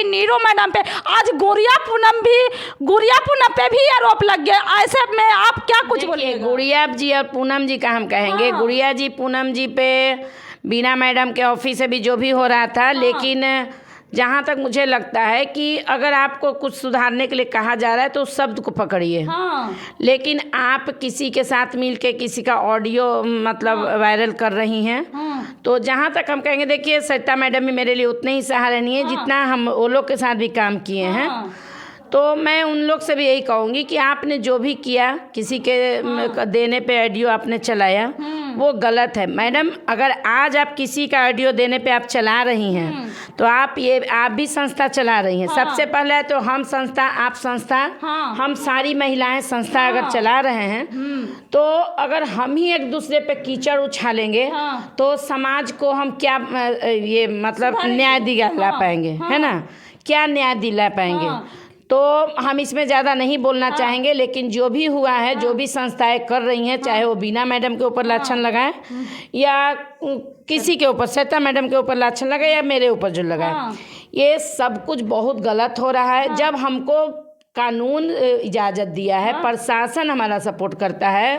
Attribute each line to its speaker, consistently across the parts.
Speaker 1: Neeru madam पे, आज गुड़िया पूनम पे भी आरोप लग गया। ऐसे में आप क्या कुछ बोलिए?
Speaker 2: गुड़िया जी और पूनम जी का हम कहेंगे, गुड़िया जी पूनम जी पे बीना मैडम के ऑफिस से भी जो भी हो रहा था, लेकिन जहाँ तक मुझे लगता है कि अगर आपको कुछ सुधारने के लिए कहा जा रहा है तो उस शब्द को पकड़िए। लेकिन आप किसी के साथ मिल के किसी का ऑडियो मतलब वायरल कर रही हैं, तो जहाँ तक हम कहेंगे, देखिए सरिता मैडम भी मेरे लिए उतने ही सहारनीय है जितना हम वो लोग के साथ भी काम किए हैं। तो मैं उन लोग से भी यही कहूँगी कि आपने जो भी किया, किसी के देने पे ऑडियो आपने चलाया, वो गलत है मैडम। अगर आज आप किसी का ऑडियो देने पे आप चला रही हैं तो आप भी संस्था चला रही हैं। सबसे पहले तो हम संस्था, आप संस्था, हम सारी महिलाएं संस्था अगर चला रहे हैं, तो अगर हम ही एक दूसरे पे कीचड़ उछालेंगे तो समाज को हम क्या ये मतलब न्याय दिला पाएंगे, है ना? क्या न्याय दिला पाएंगे? तो हम इसमें ज़्यादा नहीं बोलना चाहेंगे, लेकिन जो भी हुआ है, जो भी संस्थाएं कर रही हैं, चाहे वो बीना मैडम के ऊपर लाछन लगाए या किसी के ऊपर, सरिता मैडम के ऊपर लाछन लगाए या मेरे ऊपर जो लगाए, ये सब कुछ बहुत गलत हो रहा है। जब हमको कानून इजाज़त दिया है, प्रशासन हमारा सपोर्ट करता है,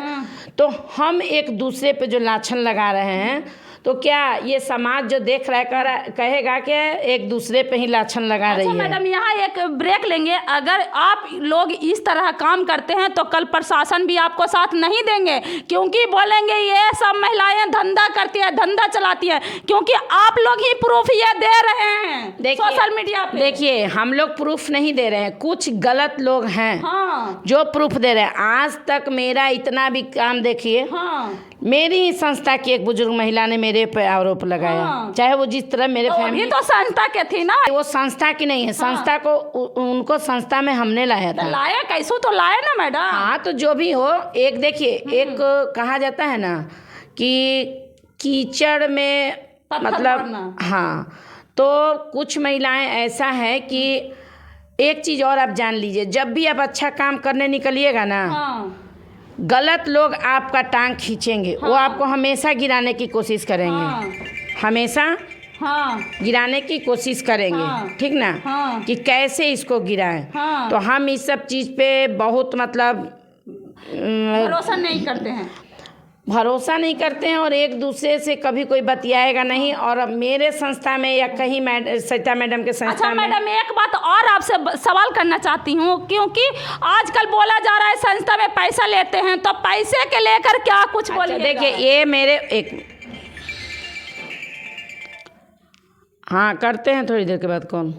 Speaker 2: तो हम एक दूसरे पे जो लाछन लगा रहे हैं, तो क्या ये समाज जो देख रहा है कहेगा कि एक दूसरे पे ही लाछन लगा रही है?
Speaker 1: मैडम यहाँ एक ब्रेक लेंगे। अगर आप लोग इस तरह काम करते हैं तो कल प्रशासन भी आपको साथ नहीं देंगे, क्योंकि बोलेंगे ये सब महिलाएं धंधा करती है, धंधा चलाती है, क्योंकि आप लोग ही प्रूफ ये दे रहे हैं सोशल मीडिया पे।
Speaker 2: देखिए हम लोग प्रूफ नहीं दे रहे हैं, कुछ गलत लोग हैं जो प्रूफ दे रहे हैं। आज तक मेरा इतना भी काम देखिए, मेरी ही संस्था की एक बुजुर्ग महिला ने मेरे पे आरोप लगाया, चाहे वो जिस तरह मेरे फैमिली
Speaker 1: तो संस्था के थी ना,
Speaker 2: वो संस्था की नहीं है। संस्था को उनको संस्था में हमने लाया था।
Speaker 1: लाया कैसे तो लाया ना मैडम।
Speaker 2: हाँ, तो जो भी हो, एक देखिए, एक कहा जाता है ना कि कीचड़ में मतलब, हाँ, तो कुछ महिलाएं ऐसा है कि एक चीज़ और आप जान लीजिए, जब भी आप अच्छा काम करने निकलिएगा ना, गलत लोग आपका टांग खींचेंगे। वो आपको हमेशा गिराने की कोशिश करेंगे, हमेशा गिराने की कोशिश करेंगे, ठीक ना? कि कैसे इसको गिराएं। तो हम इस सब चीज़ पे बहुत मतलब भरोसा नहीं करते हैं और एक दूसरे से कभी कोई बतियाएगा नहीं। और मेरे संस्था में या कहीं सरिता मैडम के संस्था में।
Speaker 1: मैडम एक बात और आपसे सवाल करना चाहती हूँ, क्योंकि आजकल बोला जा रहा है संस्था में पैसा लेते हैं, तो पैसे के लेकर क्या कुछ बोलिए?
Speaker 2: देखिए ये मेरे हाँ करते हैं थोड़ी देर के बाद कौन।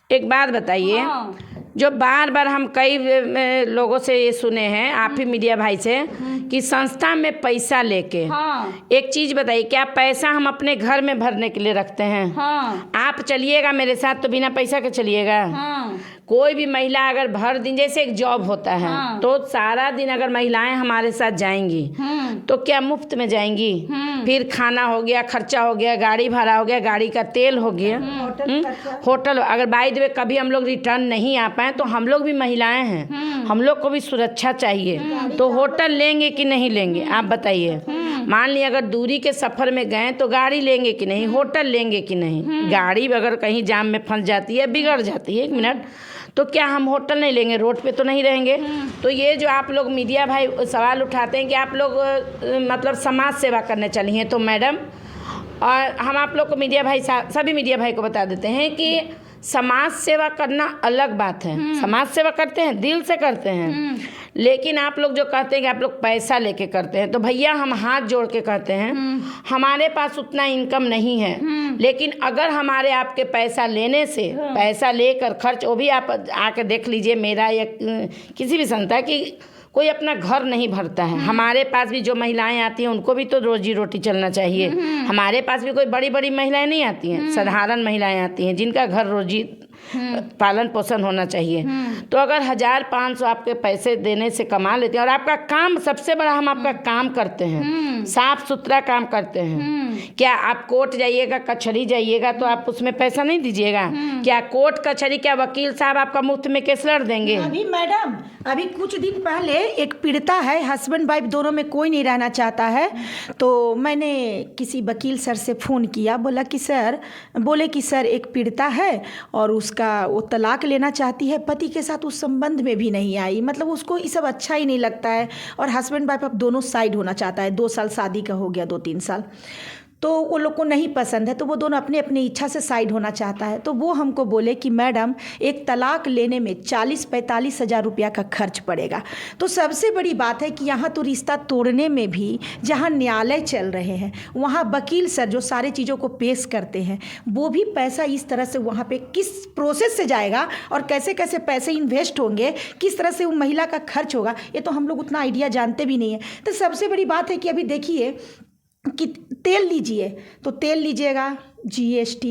Speaker 2: एक बात बताइए, जो बार बार हम कई लोगों से ये सुने हैं, आप ही मीडिया भाई से, कि संस्था में पैसा लेके, एक चीज़ बताइए, क्या पैसा हम अपने घर में भरने के लिए रखते हैं? आप चलिएगा मेरे साथ तो बिना पैसा के चलिएगा? कोई भी महिला अगर भर दिन, जैसे एक जॉब होता है, तो सारा दिन अगर महिलाएं हमारे साथ जाएंगी तो क्या मुफ्त में जाएंगी? फिर खाना हो गया, खर्चा हो गया, गाड़ी भाड़ा हो गया, गाड़ी का तेल हो गया, होटल। अगर बाय द वे कभी हम लोग रिटर्न नहीं आ पाए तो हम लोग भी महिलाएं हैं, हम लोग को भी सुरक्षा चाहिए, तो होटल लेंगे कि नहीं लेंगे? आप बताइए। मान ली अगर दूरी के सफ़र में गए तो गाड़ी लेंगे कि नहीं, होटल लेंगे कि नहीं? गाड़ी अगर कहीं जाम में फंस जाती है, बिगड़ जाती है, 1 मिनट, तो क्या हम होटल नहीं लेंगे? रोड पे तो नहीं रहेंगे? तो ये जो आप लोग मीडिया भाई सवाल उठाते हैं कि आप लोग मतलब समाज सेवा करने चली हैं, तो मैडम, और हम आप लोग को मीडिया भाई सभी मीडिया भाई को बता देते हैं कि समाज सेवा करना अलग बात है। समाज सेवा करते हैं, दिल से करते हैं, लेकिन आप लोग जो कहते हैं कि आप लोग पैसा लेके करते हैं, तो भैया हम हाथ जोड़ के कहते हैं, हमारे पास उतना इनकम नहीं है, लेकिन अगर हमारे आपके पैसा लेने से, पैसा लेकर खर्च, वो भी आप आके देख लीजिए, मेरा या किसी भी संस्था की कोई अपना घर नहीं भरता है। हमारे पास भी जो महिलाएं आती हैं उनको भी तो रोजी रोटी चलना चाहिए। हमारे पास भी कोई बड़ी बड़ी महिलाएं नहीं आती हैं, साधारण महिलाएं आती हैं जिनका घर रोजी पालन पोषण होना चाहिए। तो अगर 1,000-500 आपके पैसे देने से कमा लेते हैं और आपका काम सबसे बड़ा, हम आपका काम करते हैं, साफ सुथरा काम करते हैं। क्या आप कोर्ट जाइएगा, कचहरी जाइएगा तो आप उसमें पैसा नहीं दीजिएगा? क्या कोर्ट कचहरी, क्या वकील साहब आपका मुफ्त में केस लड़ देंगे?
Speaker 3: अभी मैडम, अभी कुछ दिन पहले एक पीड़िता है, हस्बैंड वाइफ दोनों में कोई नहीं रहना चाहता है, तो मैंने किसी वकील सर से फ़ोन किया, बोले कि सर एक पीड़िता है और उसका वो तलाक लेना चाहती है, पति के साथ उस संबंध में भी नहीं आई, मतलब उसको ये सब अच्छा ही नहीं लगता है और हस्बैंड वाइफ अब दोनों साइड होना चाहता है। 2 साल शादी का हो गया, 2-3 साल, तो वो लोग को नहीं पसंद है, तो वो दोनों अपनी अपनी इच्छा से साइड होना चाहता है। तो वो हमको बोले कि मैडम एक तलाक लेने में 40-45 हज़ार रुपया का खर्च पड़ेगा। तो सबसे बड़ी बात है कि यहाँ तो रिश्ता तोड़ने में भी जहाँ न्यायालय चल रहे हैं, वहाँ वकील सर जो सारे चीज़ों को पेश करते हैं, वो भी पैसा इस तरह से वहाँ पे किस प्रोसेस से जाएगा और कैसे कैसे पैसे इन्वेस्ट होंगे, किस तरह से वो महिला का खर्च होगा, ये तो हम लोग उतना आइडिया जानते भी नहीं है। तो सबसे बड़ी बात है कि अभी देखिए कि तेल लीजिए तो तेल लीजिएगा GST,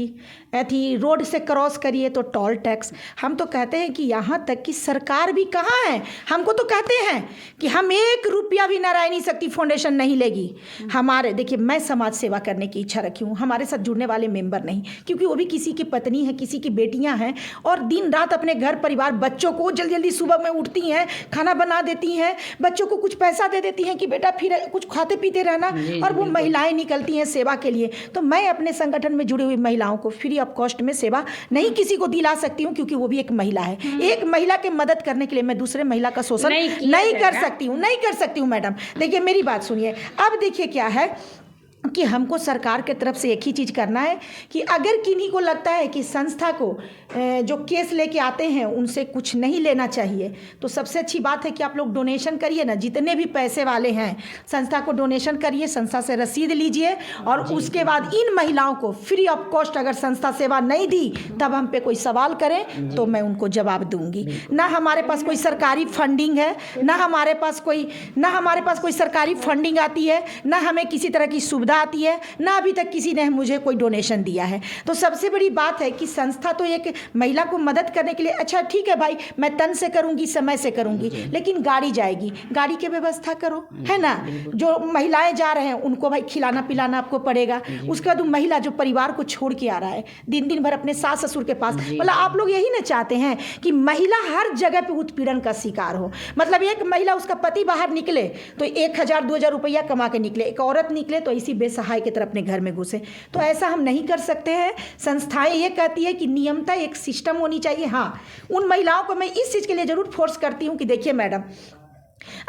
Speaker 3: ऐथी रोड से क्रॉस करिए तो टोल टैक्स। हम तो कहते हैं कि यहाँ तक कि सरकार भी कहाँ है, हमको तो कहते हैं कि हम 1 रुपया भी नारायणी शक्ति फाउंडेशन नहीं लेगी। हमारे देखिए, मैं समाज सेवा करने की इच्छा रखी हूँ, हमारे साथ जुड़ने वाले मेंबर नहीं, क्योंकि वो भी किसी की पत्नी है, किसी की बेटियाँ हैं और दिन रात अपने घर परिवार बच्चों को जल्दी जल्दी सुबह में उठती हैं, खाना बना देती हैं, बच्चों को कुछ पैसा दे देती हैं कि बेटा फिर कुछ खाते पीते रहना, और वो महिलाएँ निकलती हैं सेवा के लिए। तो मैं अपने संगठन में जुड़ी हुई महिलाओं को फ्री ऑफ कॉस्ट में सेवा नहीं किसी को दिला सकती हूँ, क्योंकि वो भी एक महिला है। एक महिला के मदद करने के लिए मैं दूसरे महिला का शोषण नहीं कर सकती हूँ मैडम। देखिए मेरी बात सुनिए, अब देखिए क्या है कि हमको सरकार के तरफ से एक ही चीज़ करना है कि अगर किन्हीं को लगता है कि संस्था को जो केस लेके आते हैं उनसे कुछ नहीं लेना चाहिए, तो सबसे अच्छी बात है कि आप लोग डोनेशन करिए ना, जितने भी पैसे वाले हैं संस्था को डोनेशन करिए, संस्था से रसीद लीजिए और उसके बाद इन महिलाओं को फ्री ऑफ कॉस्ट, अगर संस्था सेवा नहीं दी तब हम पे कोई सवाल करें तो मैं उनको जवाब दूंगी। ना हमारे पास कोई सरकारी फंडिंग है, ना हमारे पास कोई सरकारी फंडिंग आती है, ना हमें किसी तरह की सुविधा आती है, ना अभी तक किसी ने मुझे कोई डोनेशन दिया है। तो सबसे बड़ी बात है कि संस्था तो एक महिला को मदद करने के लिए, अच्छा ठीक है भाई मैं तन से करूंगी, समय से करूंगी, लेकिन गाड़ी जाएगी, गाड़ी की व्यवस्था करो, है ना। जो महिलाएं जा रहे हैं उनको भाई खिलाना पिलाना आपको पड़ेगा। उसके बाद महिला जो परिवार को छोड़ के आ रहा है दिन दिन भर अपने सास ससुर के पास, मतलब आप लोग यही ना चाहते हैं कि महिला हर जगह पे उत्पीड़न का शिकार हो। मतलब एक महिला, उसका पति बाहर निकले तो 1,000-2,000 रुपया कमा के निकले, एक औरत निकले तो इसी बेसहाय की तरह अपने घर में घुसे। तो ऐसा हम नहीं कर सकते हैं। संस्थाएं ये कहती है कि नियमता एक सिस्टम होनी चाहिए। हाँ, उन महिलाओं को मैं इस चीज़ के लिए ज़रूर फोर्स करती हूँ कि देखिए मैडम,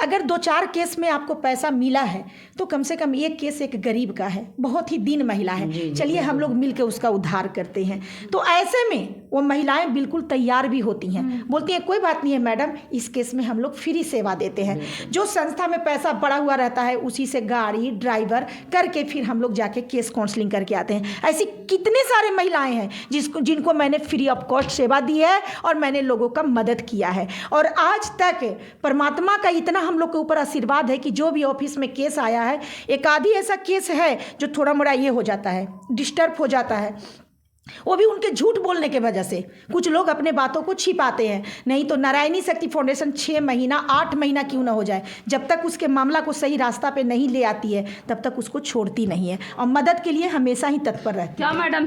Speaker 3: अगर 2-4 केस में आपको पैसा मिला है तो कम से कम एक केस एक गरीब का है, बहुत ही दीन महिला है, चलिए हम लोग मिलकर उसका उद्धार करते हैं। तो ऐसे में वो महिलाएं बिल्कुल तैयार भी होती हैं, बोलती हैं कोई बात नहीं है मैडम, इस केस में हम लोग फ्री सेवा देते हैं। जो संस्था में पैसा पड़ा हुआ रहता है उसी से गाड़ी ड्राइवर करके फिर हम लोग जाके केस काउंसलिंग करके आते हैं। ऐसी कितने सारे महिलाएं हैं जिनको मैंने फ्री ऑफ कॉस्ट सेवा दी है और मैंने लोगों का मदद किया है। और आज तक परमात्मा का इतना हम लोग के ऊपर आशीर्वाद है कि जो भी ऑफिस में केस आया है, एक आधी ऐसा केस है जो थोड़ा मोड़ा ये हो जाता है, डिस्टर्ब हो जाता है, वो भी उनके झूठ बोलने के वजह से। कुछ लोग अपने बातों को छिपाते हैं, नहीं तो नारायणी शक्ति फाउंडेशन 6 महीना 8 महीना क्यों ना हो जाए, जब तक उसके मामला को सही रास्ता पे नहीं ले आती है तब तक उसको छोड़ती नहीं है और मदद के लिए हमेशा ही तत्पर रहती है।
Speaker 1: क्या मैडम